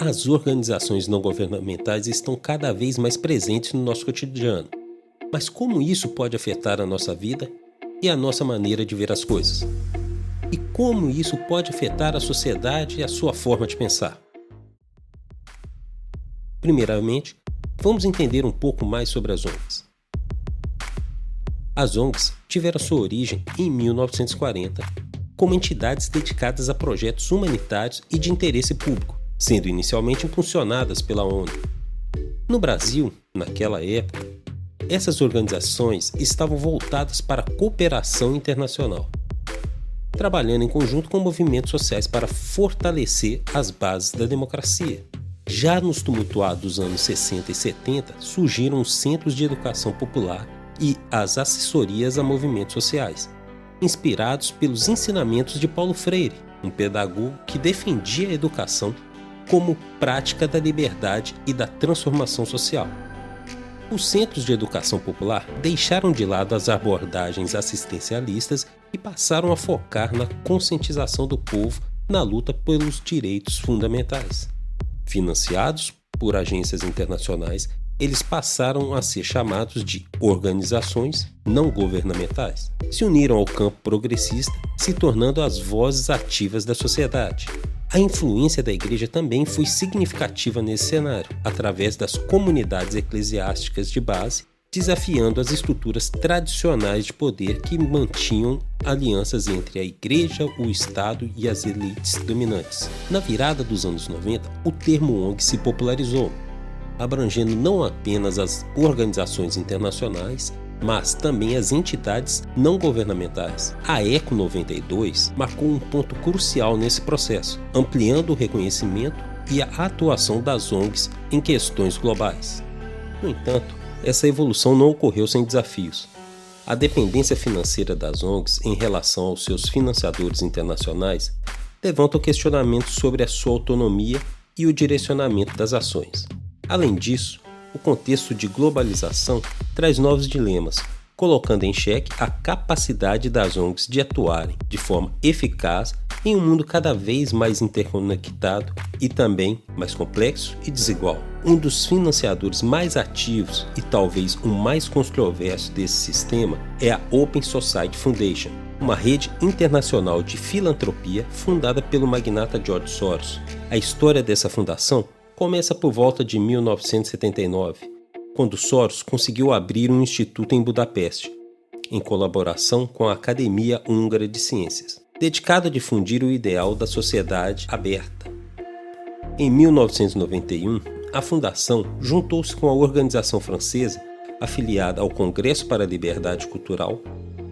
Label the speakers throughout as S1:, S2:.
S1: as organizações não governamentais estão cada vez mais presentes no nosso cotidiano. Mas como isso pode afetar a nossa vida e a nossa maneira de ver as coisas? E como isso pode afetar a sociedade e a sua forma de pensar? Primeiramente, vamos entender um pouco mais sobre as ONGs. As ONGs tiveram sua origem em 1940 como entidades dedicadas a projetos humanitários e de interesse público, sendo inicialmente impulsionadas pela ONU. No Brasil, naquela época, essas organizações estavam voltadas para a cooperação internacional, trabalhando em conjunto com movimentos sociais para fortalecer as bases da democracia. Já nos tumultuados anos 60 e 70, surgiram os centros de educação popular e as assessorias a movimentos sociais, inspirados pelos ensinamentos de Paulo Freire, um pedagogo que defendia a educação como prática da liberdade e da transformação social. Os centros de educação popular deixaram de lado as abordagens assistencialistas e passaram a focar na conscientização do povo na luta pelos direitos fundamentais. Financiados por agências internacionais, eles passaram a ser chamados de organizações não governamentais. Se uniram ao campo progressista, se tornando as vozes ativas da sociedade. A influência da igreja também foi significativa nesse cenário, através das comunidades eclesiásticas de base, desafiando as estruturas tradicionais de poder que mantinham alianças entre a igreja, o Estado e as elites dominantes. Na virada dos anos 90, o termo ONG se popularizou, abrangendo não apenas as organizações internacionais, mas também as entidades não governamentais. A ECO 92 marcou um ponto crucial nesse processo, ampliando o reconhecimento e a atuação das ONGs em questões globais. No entanto, essa evolução não ocorreu sem desafios. A dependência financeira das ONGs em relação aos seus financiadores internacionais levanta questionamentos sobre a sua autonomia e o direcionamento das ações. Além disso, o contexto de globalização traz novos dilemas, colocando em xeque a capacidade das ONGs de atuarem de forma eficaz em um mundo cada vez mais interconectado e também mais complexo e desigual. Um dos financiadores mais ativos e talvez o mais controverso desse sistema é a Open Society Foundation, uma rede internacional de filantropia fundada pelo magnata George Soros. A história dessa fundação começa por volta de 1979, quando Soros conseguiu abrir um instituto em Budapeste, em colaboração com a Academia Húngara de Ciências, dedicado a difundir o ideal da sociedade aberta. Em 1991, a fundação juntou-se com a organização francesa afiliada ao Congresso para a Liberdade Cultural,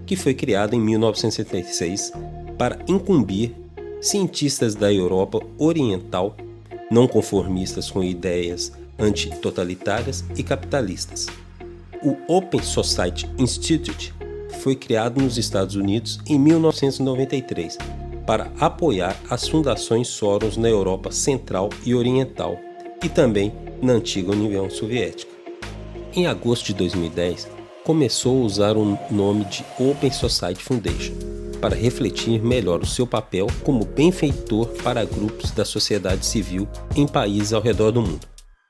S1: que foi criada em 1976 para incumbir cientistas da Europa Oriental não conformistas com ideias antitotalitárias e capitalistas. O Open Society Institute foi criado nos Estados Unidos em 1993 para apoiar as fundações Soros na Europa Central e Oriental e também na antiga União Soviética. Em agosto de 2010, começou a usar o nome de Open Society Foundation para refletir melhor o seu papel como benfeitor para grupos da sociedade civil em países ao redor do mundo.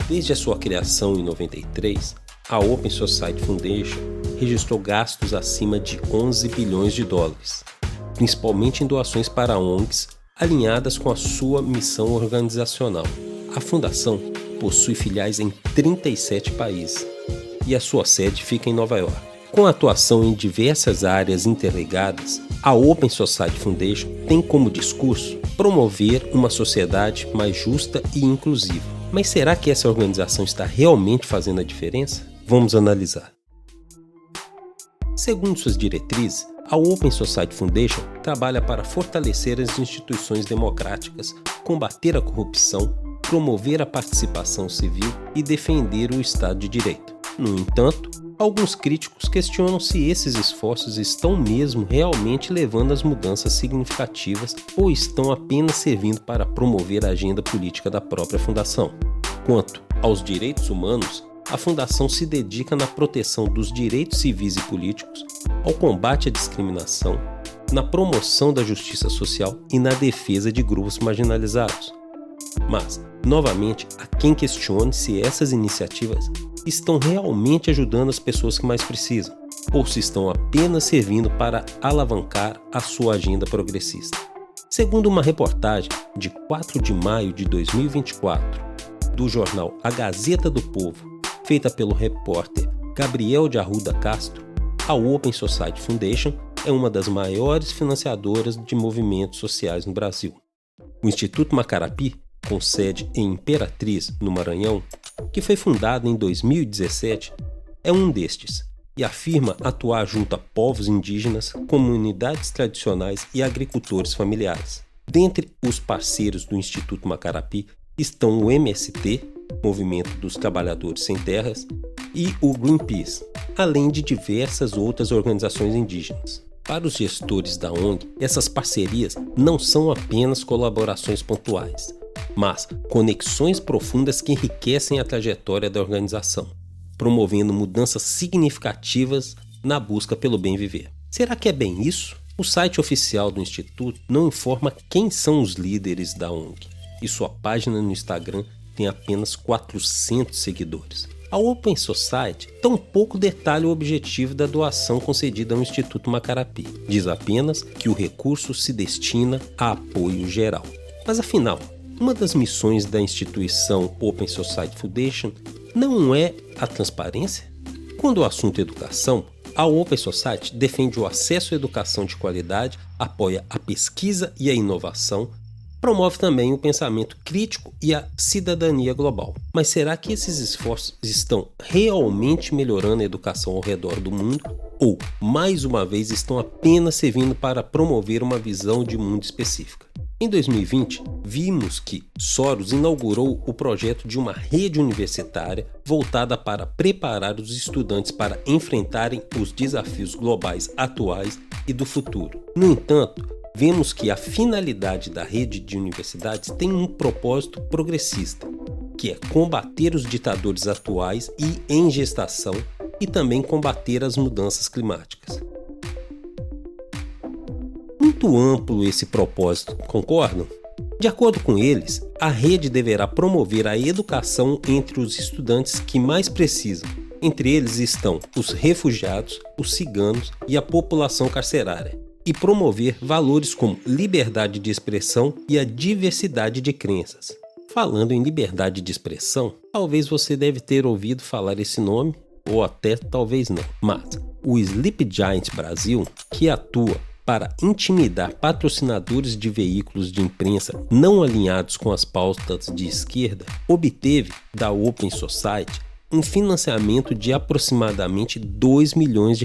S1: Desde a sua criação em 93, a Open Society Foundation registrou gastos acima de 11 bilhões de dólares, principalmente em doações para ONGs alinhadas com a sua missão organizacional. A fundação possui filiais em 37 países e a sua sede fica em Nova York. Com atuação em diversas áreas interligadas, a Open Society Foundation tem como discurso promover uma sociedade mais justa e inclusiva. Mas será que essa organização está realmente fazendo a diferença? Vamos analisar. Segundo suas diretrizes, a Open Society Foundation trabalha para fortalecer as instituições democráticas, combater a corrupção, promover a participação civil e defender o Estado de Direito. No entanto, alguns críticos questionam se esses esforços estão mesmo realmente levando às mudanças significativas ou estão apenas servindo para promover a agenda política da própria fundação. Quanto aos direitos humanos, a fundação se dedica na proteção dos direitos civis e políticos, ao combate à discriminação, na promoção da justiça social e na defesa de grupos marginalizados. Mas, novamente, há quem questione se essas iniciativas estão realmente ajudando as pessoas que mais precisam, ou se estão apenas servindo para alavancar a sua agenda progressista. Segundo uma reportagem de 4 de maio de 2024 do jornal A Gazeta do Povo, feita pelo repórter Gabriel de Arruda Castro, a Open Society Foundation é uma das maiores financiadoras de movimentos sociais no Brasil. O Instituto Macarapi, com sede em Imperatriz, no Maranhão, que foi fundado em 2017, é um destes e afirma atuar junto a povos indígenas, comunidades tradicionais e agricultores familiares. Dentre os parceiros do Instituto Macarapi estão o MST, Movimento dos Trabalhadores Sem Terras, e o Greenpeace, além de diversas outras organizações indígenas. Para os gestores da ONG, essas parcerias não são apenas colaborações pontuais, mas conexões profundas que enriquecem a trajetória da organização, promovendo mudanças significativas na busca pelo bem viver. Será que é bem isso? O site oficial do Instituto não informa quem são os líderes da ONG, e sua página no Instagram tem apenas 400 seguidores. A Open Society tampouco detalha o objetivo da doação concedida ao Instituto Macarapi. Diz apenas que o recurso se destina a apoio geral. Mas afinal, uma das missões da instituição Open Society Foundation não é a transparência? Quando o assunto é educação, a Open Society defende o acesso à educação de qualidade, apoia a pesquisa e a inovação, promove também o pensamento crítico e a cidadania global. Mas será que esses esforços estão realmente melhorando a educação ao redor do mundo? Ou, mais uma vez, estão apenas servindo para promover uma visão de mundo específica? Em 2020, vimos que Soros inaugurou o projeto de uma rede universitária voltada para preparar os estudantes para enfrentarem os desafios globais atuais e do futuro. No entanto, vemos que a finalidade da rede de universidades tem um propósito progressista, que é combater os ditadores atuais e em gestação e também combater as mudanças climáticas. Muito amplo esse propósito, concordam? De acordo com eles, a rede deverá promover a educação entre os estudantes que mais precisam. Entre eles estão os refugiados, os ciganos e a população carcerária, e promover valores como liberdade de expressão e a diversidade de crenças. Falando em liberdade de expressão, talvez você deve ter ouvido falar esse nome, ou até talvez não. Mas o Sleep Giant Brasil, que atua para intimidar patrocinadores de veículos de imprensa não alinhados com as pautas de esquerda, obteve da Open Society um financiamento de aproximadamente R$2 milhões,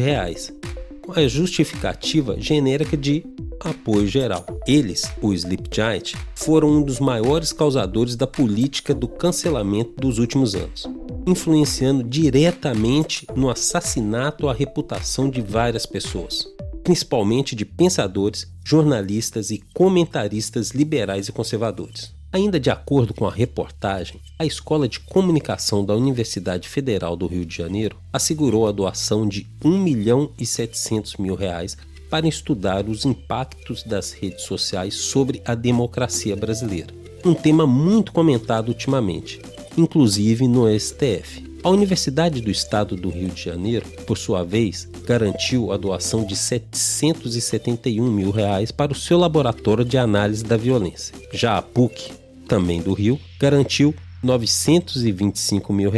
S1: com a justificativa genérica de apoio geral. Eles, o Sleep Giant, foram um dos maiores causadores da política do cancelamento dos últimos anos, influenciando diretamente no assassinato à reputação de várias pessoas, principalmente de pensadores, jornalistas e comentaristas liberais e conservadores. Ainda de acordo com a reportagem, a Escola de Comunicação da Universidade Federal do Rio de Janeiro assegurou a doação de R$1.700.000 para estudar os impactos das redes sociais sobre a democracia brasileira, um tema muito comentado ultimamente, inclusive no STF. A Universidade do Estado do Rio de Janeiro, por sua vez, garantiu a doação de R$771 mil para o seu laboratório de análise da violência. Já a PUC, também do Rio, garantiu R$925 mil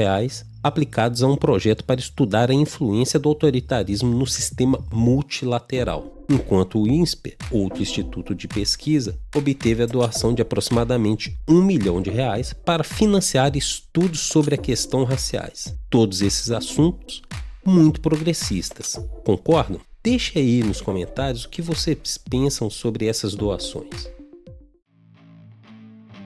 S1: aplicados a um projeto para estudar a influência do autoritarismo no sistema multilateral, enquanto o INSPER, outro instituto de pesquisa, obteve a doação de aproximadamente R$1 milhão para financiar estudos sobre a questão raciais. Todos esses assuntos muito progressistas. Concordam? Deixe aí nos comentários o que vocês pensam sobre essas doações.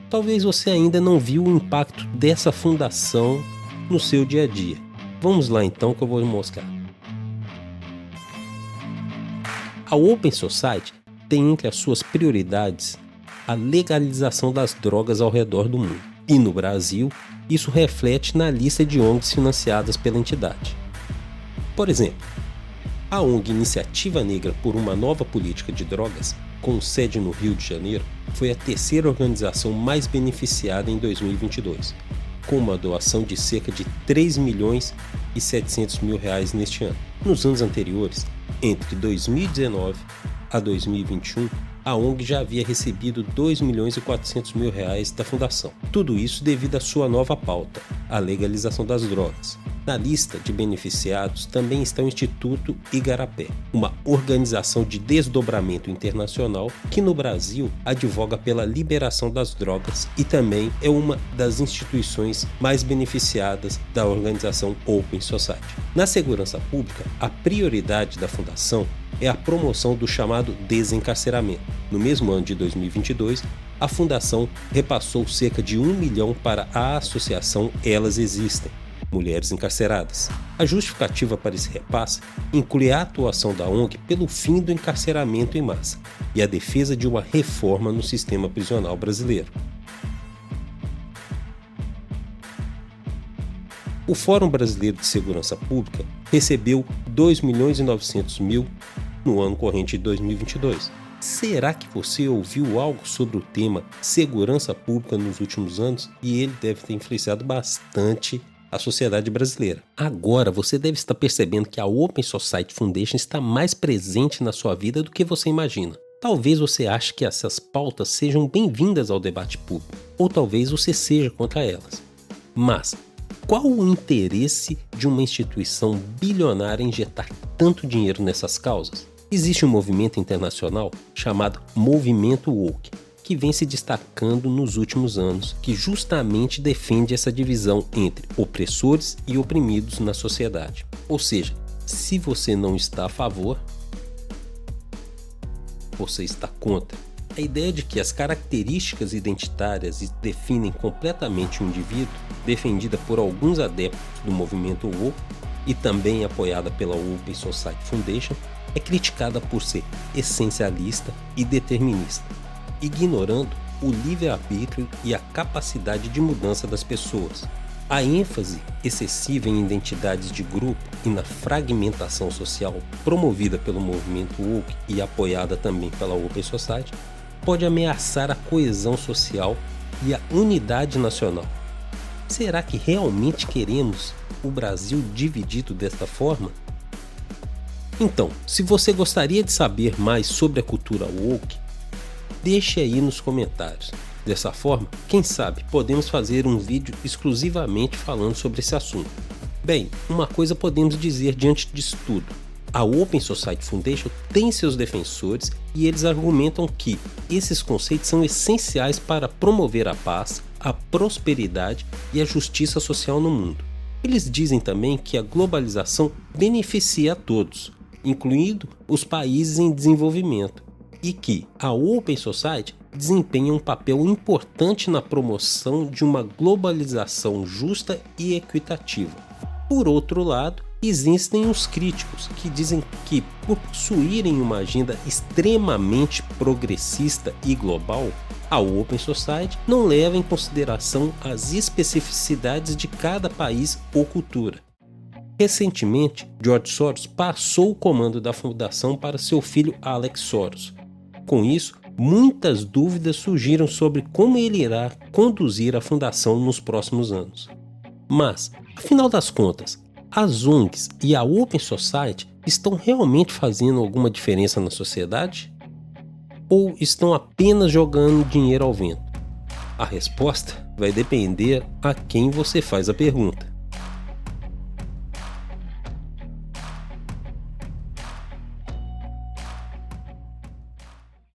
S1: Talvez você ainda não viu o impacto dessa fundação no seu dia a dia. Vamos lá então que eu vou mostrar. A Open Society tem entre as suas prioridades a legalização das drogas ao redor do mundo. E no Brasil, isso reflete na lista de ONGs financiadas pela entidade. Por exemplo, a ONG Iniciativa Negra por uma Nova Política de Drogas com sede no Rio de Janeiro, foi a terceira organização mais beneficiada em 2022, com uma doação de cerca de 3 milhões e 700 mil reais neste ano. Nos anos anteriores, entre 2019 a 2021, a ONG já havia recebido 2 milhões e 400 mil reais da fundação. Tudo isso devido à sua nova pauta, a legalização das drogas. Na lista de beneficiados também está o Instituto Igarapé, uma organização de desdobramento internacional que no Brasil advoga pela liberação das drogas e também é uma das instituições mais beneficiadas da organização Open Society. Na segurança pública, a prioridade da fundação é a promoção do chamado desencarceramento. No mesmo ano de 2022, a fundação repassou cerca de 1 milhão para a associação Elas Existem, Mulheres Encarceradas. A justificativa para esse repasse inclui a atuação da ONG pelo fim do encarceramento em massa e a defesa de uma reforma no sistema prisional brasileiro. O Fórum Brasileiro de Segurança Pública recebeu 2 milhões e 900 mil no ano corrente de 2022. Será que você ouviu algo sobre o tema segurança pública nos últimos anos? E ele deve ter influenciado bastante a sociedade brasileira. Agora você deve estar percebendo que a Open Society Foundation está mais presente na sua vida do que você imagina. Talvez você ache que essas pautas sejam bem-vindas ao debate público, ou talvez você seja contra elas. Mas qual o interesse de uma instituição bilionária em injetar tanto dinheiro nessas causas? Existe um movimento internacional chamado Movimento Woke, que vem se destacando nos últimos anos, que justamente defende essa divisão entre opressores e oprimidos na sociedade. Ou seja, se você não está a favor, você está contra. A ideia de que as características identitárias definem completamente o indivíduo, defendida por alguns adeptos do movimento woke e também apoiada pela Open Society Foundation, é criticada por ser essencialista e determinista, ignorando o livre-arbítrio e a capacidade de mudança das pessoas. A ênfase excessiva em identidades de grupo e na fragmentação social promovida pelo movimento woke e apoiada também pela Open Society pode ameaçar a coesão social e a unidade nacional. Será que realmente queremos o Brasil dividido desta forma? Então, se você gostaria de saber mais sobre a cultura woke, deixe aí nos comentários. Dessa forma, quem sabe podemos fazer um vídeo exclusivamente falando sobre esse assunto. Bem, uma coisa podemos dizer diante disso tudo. A Open Society Foundation tem seus defensores e eles argumentam que esses conceitos são essenciais para promover a paz, a prosperidade e a justiça social no mundo. Eles dizem também que a globalização beneficia a todos, incluindo os países em desenvolvimento, e que a Open Society desempenha um papel importante na promoção de uma globalização justa e equitativa. Por outro lado, existem os críticos que dizem que, por possuírem uma agenda extremamente progressista e global, a Open Society não leva em consideração as especificidades de cada país ou cultura. Recentemente, George Soros passou o comando da fundação para seu filho Alex Soros. Com isso, muitas dúvidas surgiram sobre como ele irá conduzir a fundação nos próximos anos. Mas, afinal das contas, as ONGs e a Open Society estão realmente fazendo alguma diferença na sociedade? Ou estão apenas jogando dinheiro ao vento? A resposta vai depender a quem você faz a pergunta.